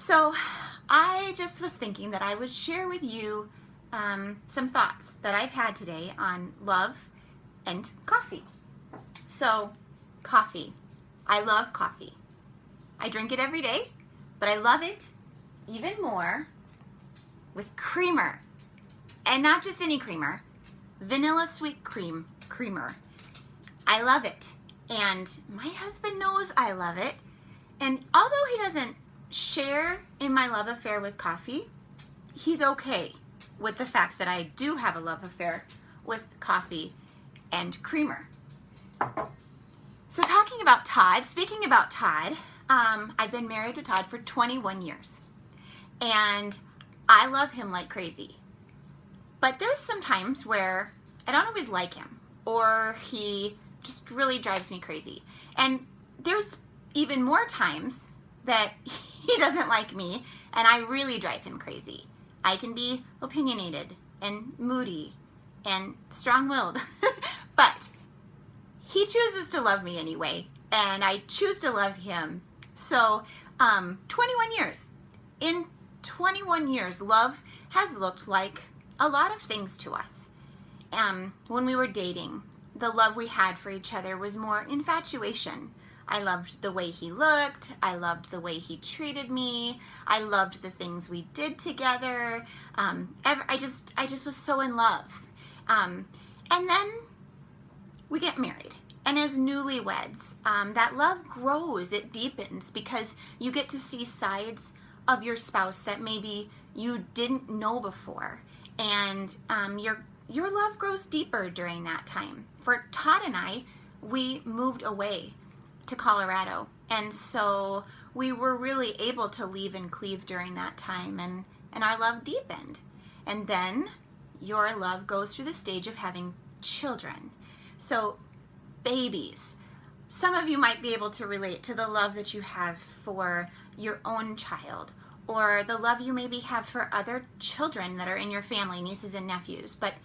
So I just was thinking that I would share with you some thoughts that I've had today on love and coffee. So, coffee. I love coffee. I drink it every day, but I love it even more with creamer. And not just any creamer, vanilla sweet creamer. I love it. And my husband knows I love it. And although he doesn't share in my love affair with coffee, he's okay with the fact that I do have a love affair with coffee and creamer. So speaking about Todd, I've been married to Todd for 21 years. And I love him like crazy. But there's some times where I don't always like him, or he just really drives me crazy. And there's even more times that he doesn't like me and I really drive him crazy. I can be opinionated and moody and strong-willed, but he chooses to love me anyway, and I choose to love him. So 21 years. In 21 years, love has looked like a lot of things to us. When we were dating, the love we had for each other was more infatuation. I loved the way he looked. I loved the way he treated me. I loved the things we did together. I just was so in love. And then we get married. And as newlyweds, that love grows, it deepens, because you get to see sides of your spouse that maybe you didn't know before. And your love grows deeper during that time. For Todd and I, we moved away to Colorado, and so we were really able to leave and cleave during that time, and our love deepened. And then your love goes through the stage of having children. So babies. Some of you might be able to relate to the love that you have for your own child, or the love you maybe have for other children that are in your family, nieces and nephews. But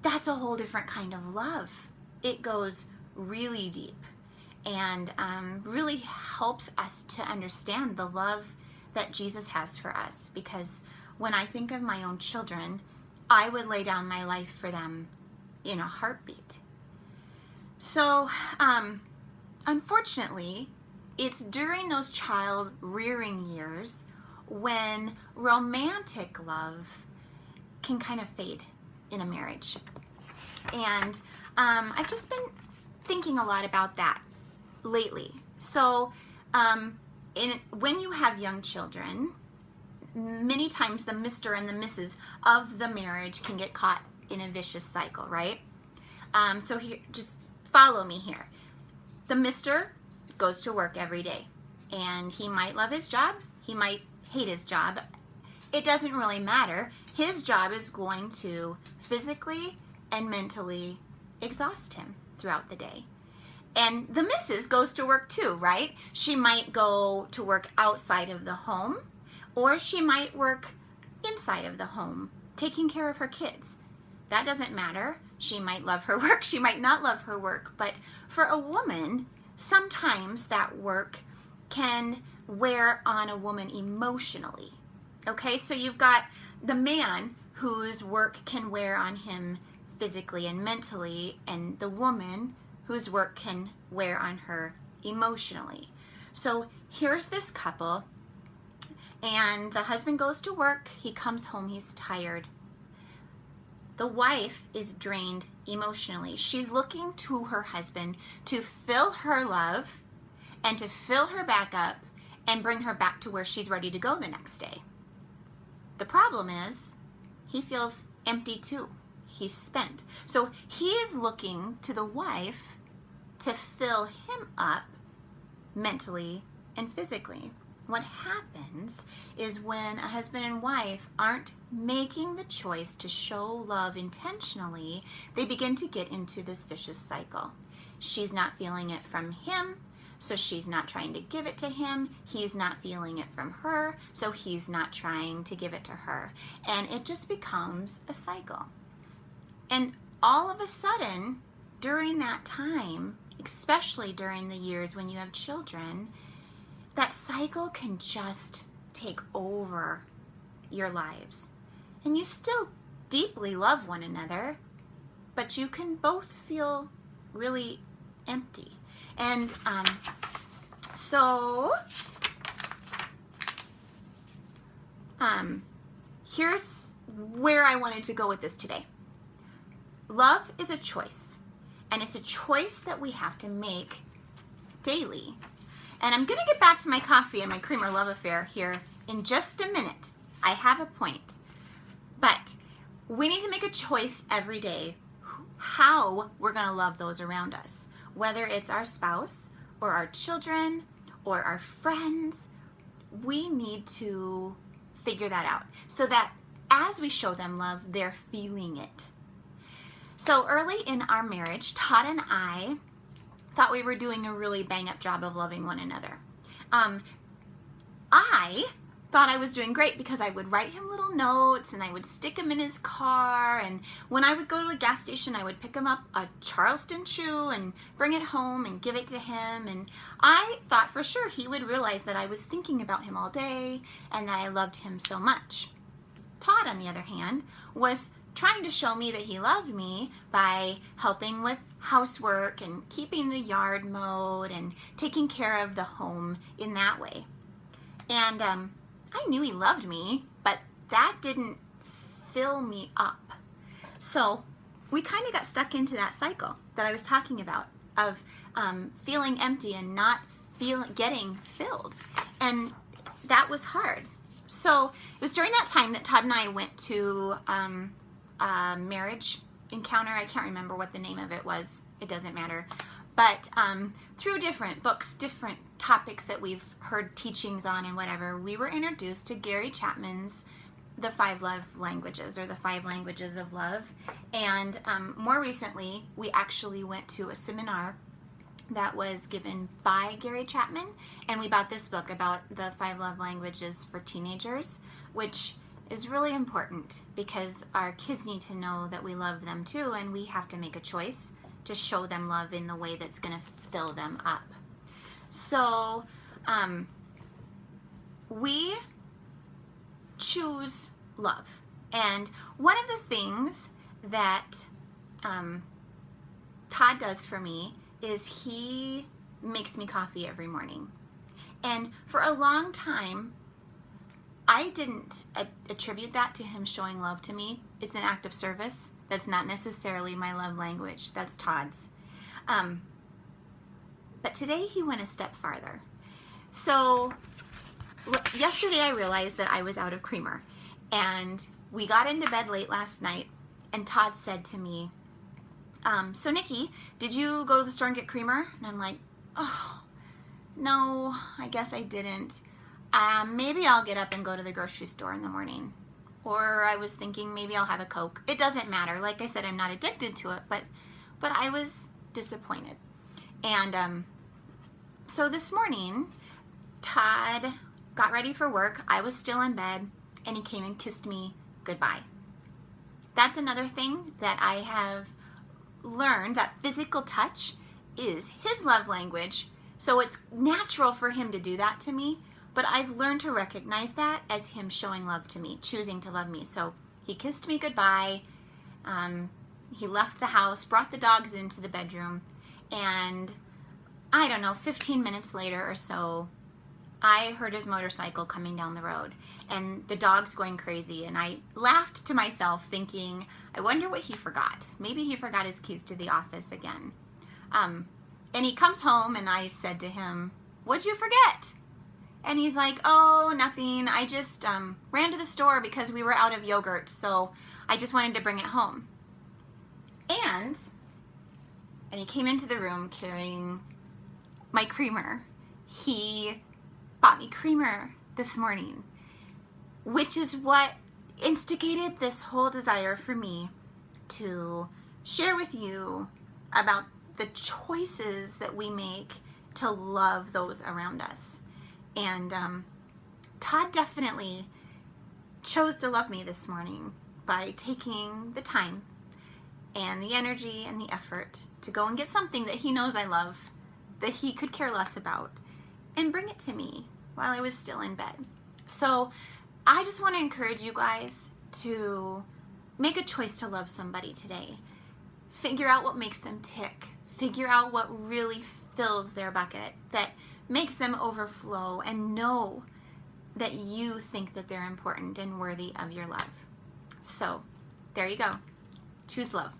that's a whole different kind of love. It goes really deep and really helps us to understand the love that Jesus has for us. Because when I think of my own children, I would lay down my life for them in a heartbeat. So, unfortunately, it's during those child rearing years when romantic love can kind of fade in a marriage. And I've just been thinking a lot about that lately. So when you have young children, many times the Mr. and the Mrs. of the marriage can get caught in a vicious cycle, right? So here, just follow me here. The Mr. goes to work every day, and he might love his job, he might hate his job. It doesn't really matter. His job is going to physically and mentally exhaust him throughout the day. And the Mrs. goes to work too, right? She might go to work outside of the home, or she might work inside of the home, taking care of her kids. That doesn't matter. She might love her work, she might not love her work, but for a woman, sometimes that work can wear on a woman emotionally. Okay, so you've got the man whose work can wear on him physically and mentally, and the woman whose work can wear on her emotionally. So here's this couple, and the husband goes to work, he comes home, he's tired. The wife is drained emotionally. She's looking to her husband to fill her love and to fill her back up and bring her back to where she's ready to go the next day. The problem is, he feels empty too. He's spent. So he's looking to the wife to fill him up mentally and physically. What happens is when a husband and wife aren't making the choice to show love intentionally, they begin to get into this vicious cycle. She's not feeling it from him, so she's not trying to give it to him. He's not feeling it from her, so he's not trying to give it to her. And it just becomes a cycle. And all of a sudden, during that time, especially during the years when you have children, that cycle can just take over your lives. And you still deeply love one another, but you can both feel really empty. And so here's where I wanted to go with this today. Love is a choice, and it's a choice that we have to make daily. And I'm gonna get back to my coffee and my creamer love affair here in just a minute. I have a point, but we need to make a choice every day how we're gonna love those around us, whether it's our spouse or our children or our friends. We need to figure that out so that as we show them love, they're feeling it. So early in our marriage, Todd and I thought we were doing a really bang-up job of loving one another. I thought I was doing great because I would write him little notes and I would stick him in his car, and when I would go to a gas station I would pick him up a Charleston chew and bring it home and give it to him, and I thought for sure he would realize that I was thinking about him all day and that I loved him so much. Todd, on the other hand, was trying to show me that he loved me by helping with housework and keeping the yard mowed and taking care of the home in that way. And I knew he loved me, but that didn't fill me up. So we kind of got stuck into that cycle that I was talking about of feeling empty and not getting filled. And that was hard. So it was during that time that Todd and I went to a marriage encounter. I can't remember what the name of it was. It doesn't matter. But through different books, different topics that we've heard teachings on and whatever, we were introduced to Gary Chapman's The 5 Love Languages, or the 5 Languages of Love. And more recently, we actually went to a seminar that was given by Gary Chapman, and we bought this book about the 5 love languages for teenagers, which is really important because our kids need to know that we love them too, and we have to make a choice to show them love in the way that's going to fill them up. So we choose love. And one of the things that Todd does for me is he makes me coffee every morning. And for a long time, I didn't attribute that to him showing love to me. It's an act of service. That's not necessarily my love language. That's Todd's. But today he went a step farther. So yesterday I realized that I was out of creamer. And we got into bed late last night, and Todd said to me, so Nikki, did you go to the store and get creamer? And I'm like, oh, no, I guess I didn't. Maybe I'll get up and go to the grocery store in the morning. Or I was thinking maybe I'll have a Coke. It doesn't matter. Like I said, I'm not addicted to it, but I was disappointed. And so this morning, Todd got ready for work. I was still in bed, and he came and kissed me goodbye. That's another thing that I have learned, that physical touch is his love language. So it's natural for him to do that to me, but I've learned to recognize that as him showing love to me, choosing to love me. So he kissed me goodbye. He left the house, brought the dogs into the bedroom, and I don't know, 15 minutes later or so, I heard his motorcycle coming down the road and the dogs going crazy, and I laughed to myself thinking, I wonder what he forgot. Maybe he forgot his keys to the office again. And he comes home, and I said to him, what'd you forget? And he's like, oh, nothing. I just ran to the store because we were out of yogurt, so I just wanted to bring it home. And he came into the room carrying my creamer. He bought me creamer this morning, which is what instigated this whole desire for me to share with you about the choices that we make to love those around us. And Todd definitely chose to love me this morning by taking the time and the energy and the effort to go and get something that he knows I love, that he could care less about, and bring it to me while I was still in bed. So I just want to encourage you guys to make a choice to love somebody today. Figure out what makes them tick. Figure out what really fills their bucket, that makes them overflow, and know that you think that they're important and worthy of your love. So there you go. Choose love.